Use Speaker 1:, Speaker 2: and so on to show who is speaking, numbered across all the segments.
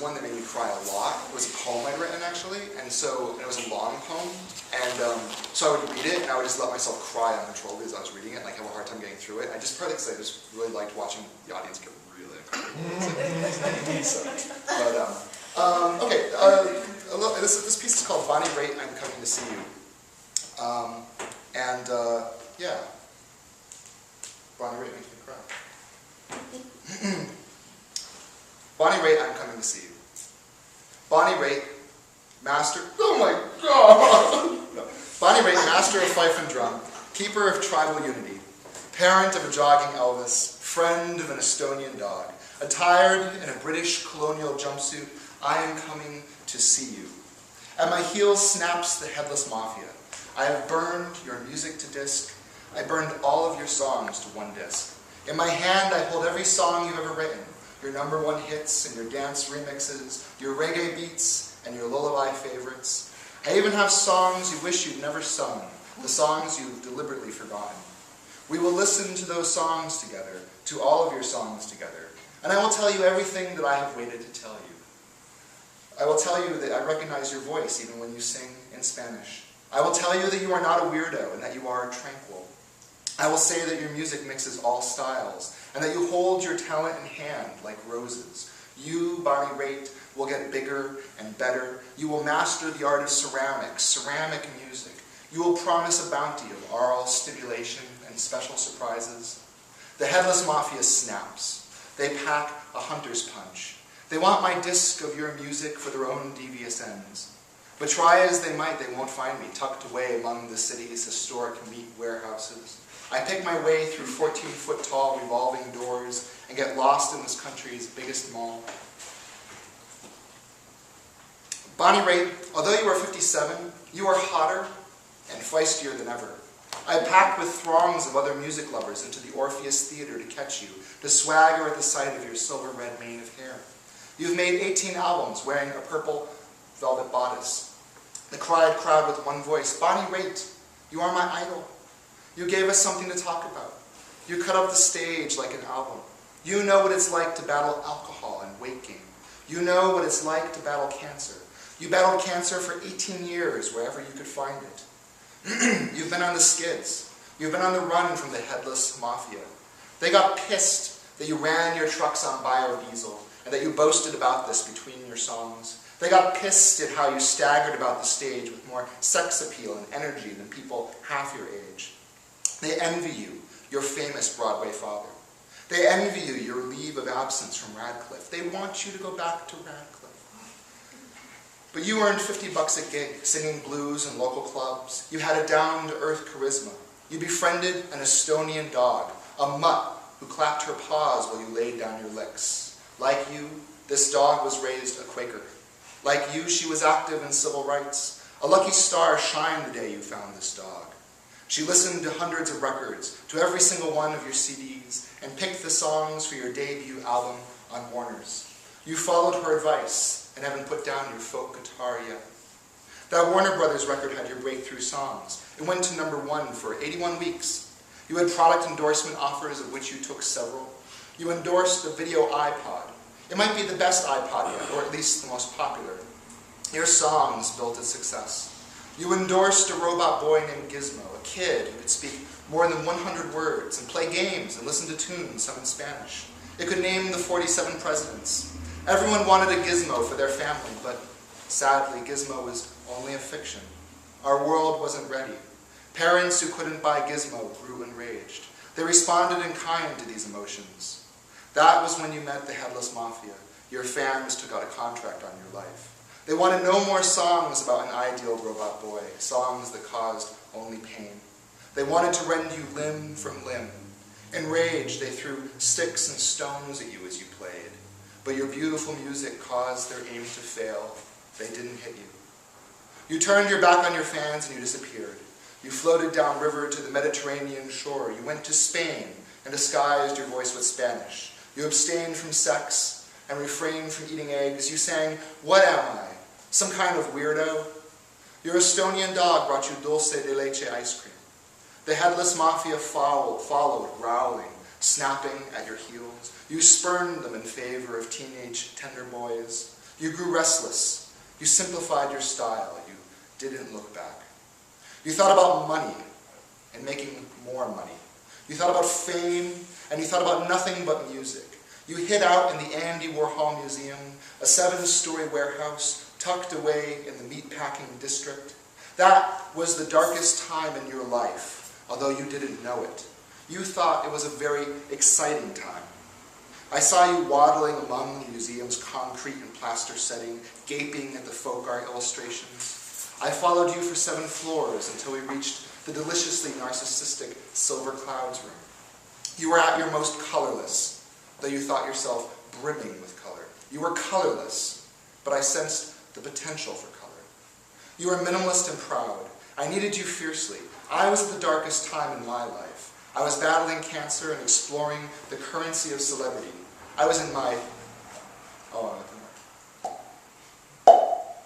Speaker 1: one that made me cry a lot. It was a poem I'd written, actually, and it was a long poem, and so I would read it, and I would just let myself cry uncontrollably as I was reading it, and like have a hard time getting through it. I just partly because I just really liked watching the audience get really uncomfortable. Okay, this piece is called Bonnie Raitt, I'm Coming to See You. Yeah, Bonnie Raitt makes me cry. Bonnie Raitt, I'm Coming to See You. Bonnie Raitt, master, oh my God! No. Bonnie Raitt, master of fife and drum, keeper of tribal unity, parent of a jogging Elvis, friend of an Estonian dog, attired in a British colonial jumpsuit, I am coming to see you. At my heels snaps the headless mafia. I have burned your music to disc. I burned all of your songs to one disc. In my hand I hold every song you've ever written, your #1 hits and your dance remixes, your reggae beats and your lullaby favorites. I even have songs you wish you'd never sung, the songs you've deliberately forgotten. We will listen to those songs together, to all of your songs together, and I will tell you everything that I have waited to tell you. I will tell you that I recognize your voice even when you sing in Spanish. I will tell you that you are not a weirdo and that you are tranquil. I will say that your music mixes all styles, and that you hold your talent in hand like roses. You, Bonnie Raitt, will get bigger and better. You will master the art of ceramic music. You will promise a bounty of oral stimulation and special surprises. The headless mafia snaps. They pack a hunter's punch. They want my disc of your music for their own devious ends. But try as they might, they won't find me tucked away among the city's historic meat warehouses. I pick my way through 14-foot-tall revolving doors and get lost in this country's biggest mall. Bonnie Raitt, although you are 57, you are hotter and feistier than ever. I packed with throngs of other music lovers into the Orpheus Theater to catch you, to swagger at the sight of your silver-red mane of hair. You've made 18 albums wearing a purple velvet bodice. The cried crowd with one voice, Bonnie Raitt, you are my idol. You gave us something to talk about. You cut up the stage like an album. You know what it's like to battle alcohol and weight gain. You know what it's like to battle cancer. You battled cancer for 18 years wherever you could find it. You've been on the skids. You've been on the run from the headless mafia. They got pissed that you ran your trucks on biodiesel and that you boasted about this between your songs. They got pissed at how you staggered about the stage with more sex appeal and energy than people half your age. They envy you, your famous Broadway father. They envy you, your leave of absence from Radcliffe. They want you to go back to Radcliffe. But you earned $50 a gig, singing blues in local clubs. You had a down-to-earth charisma. You befriended an Estonian dog, a mutt who clapped her paws while you laid down your licks. Like you, this dog was raised a Quaker. Like you, she was active in civil rights. A lucky star shined the day you found this dog. She listened to hundreds of records, to every single one of your CDs, and picked the songs for your debut album on Warner's. You followed her advice and haven't put down your folk guitar yet. That Warner Brothers record had your breakthrough songs. It went to #1 for 81 weeks. You had product endorsement offers, of which you took several. You endorsed a video iPod. It might be the best iPod yet, or at least the most popular. Your songs built its success. You endorsed a robot boy named Gizmo, a kid who could speak more than 100 words and play games and listen to tunes, some in Spanish. It could name the 47 presidents. Everyone wanted a Gizmo for their family, but sadly, Gizmo was only a fiction. Our world wasn't ready. Parents who couldn't buy Gizmo grew enraged. They responded in kind to these emotions. That was when you met the headless mafia. Your fans took out a contract on your life. They wanted no more songs about an ideal robot boy, songs that caused only pain. They wanted to rend you limb from limb. Enraged, they threw sticks and stones at you as you played. But your beautiful music caused their aim to fail. They didn't hit you. You turned your back on your fans and you disappeared. You floated downriver to the Mediterranean shore. You went to Spain and disguised your voice with Spanish. You abstained from sex and refrained from eating eggs. You sang, "What am I? Some kind of weirdo?" Your Estonian dog brought you dulce de leche ice cream. The headless mafia followed, growling, snapping at your heels. You spurned them in favor of teenage tender boys. You grew restless. You simplified your style. You didn't look back. You thought about money and making more money. You thought about fame, and you thought about nothing but music. You hid out in the Andy Warhol Museum, a 7-story warehouse tucked away in the meatpacking district. That was the darkest time in your life, although you didn't know it. You thought it was a very exciting time. I saw you waddling among the museum's concrete and plaster setting, gaping at the folk art illustrations. I followed you for 7 floors until we reached the deliciously narcissistic Silver Clouds room. You were at your most colorless, though you thought yourself brimming with color. You were colorless, but I sensed the potential for color. You were minimalist and proud. I needed you fiercely. I was at the darkest time in my life. I was battling cancer and exploring the currency of celebrity. I was in my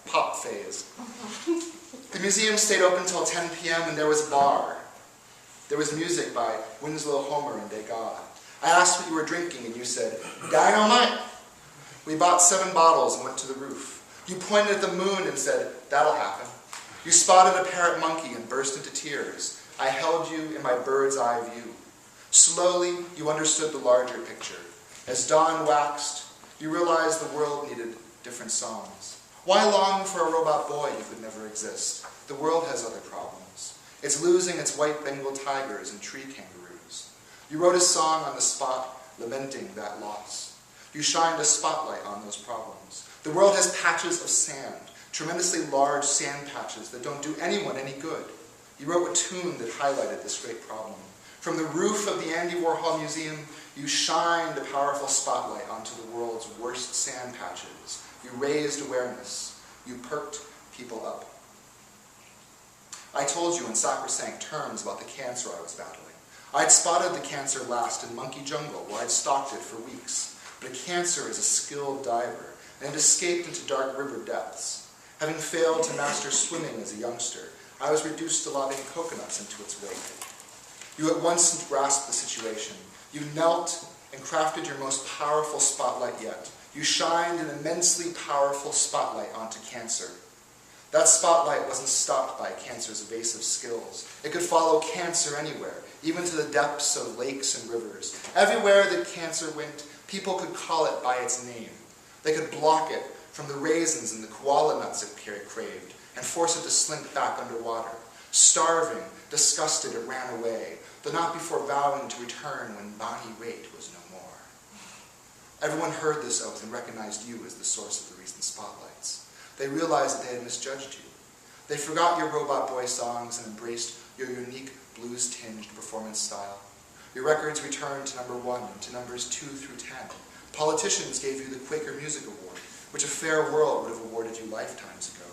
Speaker 1: pop phase. The museum stayed open until 10 p.m. and there was a bar. There was music by Winslow Homer and Degas. I asked what you were drinking and you said, "Dynamite." We bought 7 bottles and went to the roof. You pointed at the moon and said, "That'll happen." You spotted a parrot monkey and burst into tears. I held you in my bird's eye view. Slowly, you understood the larger picture. As dawn waxed, you realized the world needed different songs. Why long for a robot boy who could never exist? The world has other problems. It's losing its white Bengal tigers and tree kangaroos. You wrote a song on the spot, lamenting that loss. You shined a spotlight on those problems. The world has patches of sand, tremendously large sand patches that don't do anyone any good. You wrote a tune that highlighted this great problem. From the roof of the Andy Warhol Museum, you shined a powerful spotlight onto the world's worst sand patches. You raised awareness. You perked people up. I told you in sacrosanct terms about the cancer I was battling. I'd spotted the cancer last in Monkey Jungle, where I'd stalked it for weeks. But a cancer is a skilled diver, and it escaped into dark river depths. Having failed to master swimming as a youngster, I was reduced to lobbing coconuts into its wake. You at once grasped the situation. You knelt and crafted your most powerful spotlight yet. You shined an immensely powerful spotlight onto cancer. That spotlight wasn't stopped by cancer's evasive skills. It could follow cancer anywhere, even to the depths of lakes and rivers. Everywhere that cancer went, people could call it by its name. They could block it from the raisins and the koala nuts it craved, and force it to slink back underwater. Starving, disgusted, it ran away, though not before vowing to return when Bonnie Raitt was no more. Everyone heard this oath and recognized you as the source of the recent spotlights. They realized that they had misjudged you. They forgot your Robot Boy songs and embraced your unique blues-tinged performance style. Your records returned to number 1 and to numbers 2 through 10. Politicians gave you the Quaker Music Award, which a fair world would have awarded you lifetimes ago.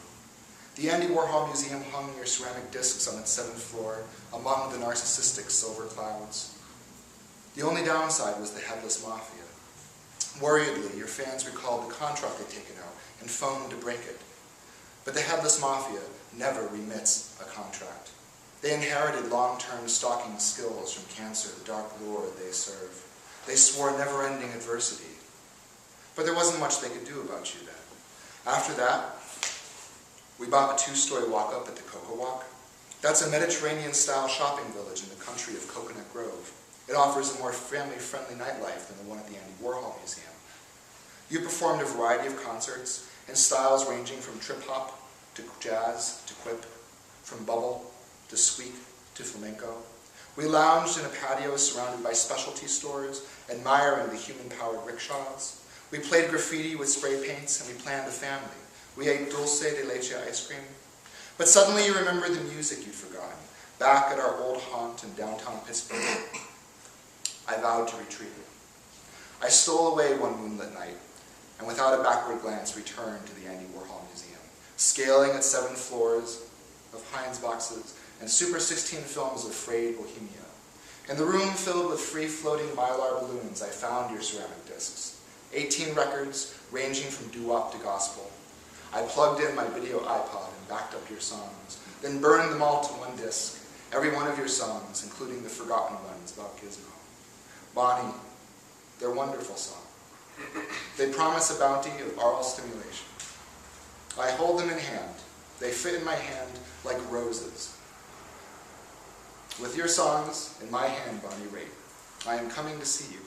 Speaker 1: The Andy Warhol Museum hung your ceramic discs on its 7th floor among the narcissistic silver clouds. The only downside was the headless mafia. Worriedly, your fans recalled the contract they'd taken out and phoned to break it. But the headless mafia never remits a contract. They inherited long-term stalking skills from cancer, the dark lure they serve. They swore never-ending adversity. But there wasn't much they could do about you then. After that, we bought a 2-story walk-up at the Cocoa Walk. That's a Mediterranean-style shopping village in the country of Coconut Grove. It offers a more family-friendly nightlife than the one at the Andy Warhol Museum. You performed a variety of concerts in styles ranging from trip-hop to jazz to quip, from bubble to squeak to flamenco. We lounged in a patio surrounded by specialty stores, admiring the human-powered rickshaws. We played graffiti with spray paints, and we planned a family. We ate dulce de leche ice cream. But suddenly you remember the music you'd forgotten. Back at our old haunt in downtown Pittsburgh, I vowed to retreat. I stole away one moonlit night, and without a backward glance returned to the Andy Warhol Museum, scaling its 7 floors of Heinz boxes and Super 16 films of frayed Bohemia. In the room filled with free-floating mylar balloons, I found your ceramic discs. 18 records, ranging from doo-wop to gospel. I plugged in my video iPod and backed up your songs, then burned them all to one disc, every one of your songs, including the forgotten ones about Gizmo. Bonnie, they're wonderful songs. They promise a bounty of oral stimulation. I hold them in hand. They fit in my hand like roses. With your songs in my hand, Bonnie Raitt, I am coming to see you.